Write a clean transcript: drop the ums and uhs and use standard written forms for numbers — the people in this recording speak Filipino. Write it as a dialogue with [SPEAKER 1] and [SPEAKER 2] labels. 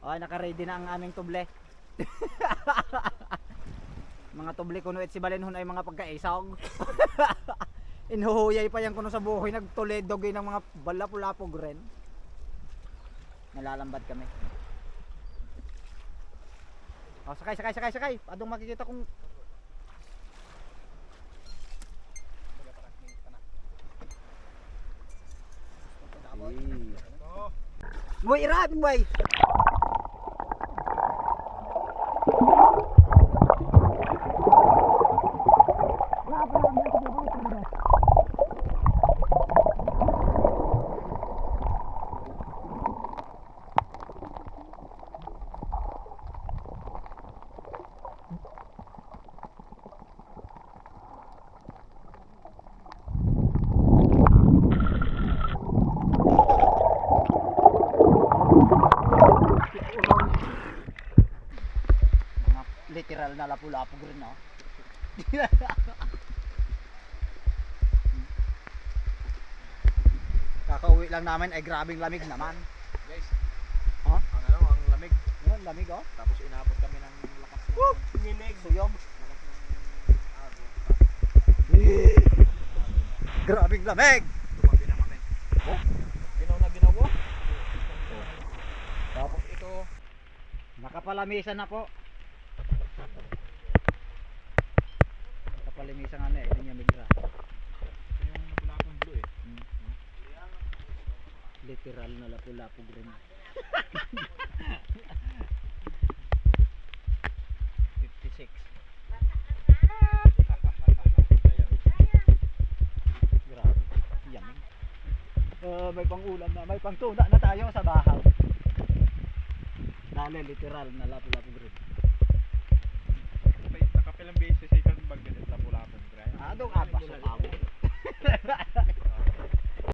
[SPEAKER 1] Oh, naka-ready na ang aming tuble. Mga tuble kuno at si Balenhon ay mga pagkaisog. Inhuhuyay pa yan kuno sa buhay, nagtulidog ng mga balapulapog rin. Nalalambad kami. Oh, sakay. Adong makikita kung boy, irapin boy. Literal na lapu-lapog rin, no? Kakauwi lang namin ay grabing lamig naman.
[SPEAKER 2] Guys,
[SPEAKER 1] Huh?
[SPEAKER 2] ang lamig.
[SPEAKER 1] Yun, lamig oh.
[SPEAKER 2] Tapos inabot kami ng lakas ng nginig.
[SPEAKER 1] Suyog.
[SPEAKER 2] Lakas ng agos.
[SPEAKER 1] Grabing lamig.
[SPEAKER 2] Tumabi na kami.
[SPEAKER 1] Oh?
[SPEAKER 2] Ginaw na ginawa.
[SPEAKER 1] Tapos
[SPEAKER 2] Ito,
[SPEAKER 1] nakapalamisan na po. Nakapalamisan nga na eh, yun yung migra.
[SPEAKER 2] yung napulapong blue eh.
[SPEAKER 1] Literal na lapu-lapog rin. 56. Grabe, yummy. May pang-ulam na, may pang-tuna na tayo sa bahaw. Dali, literal na lapu-lapog rin.
[SPEAKER 2] Nakapilang beses ay kang bag ganit napulapong.
[SPEAKER 1] Adong abas sa tao.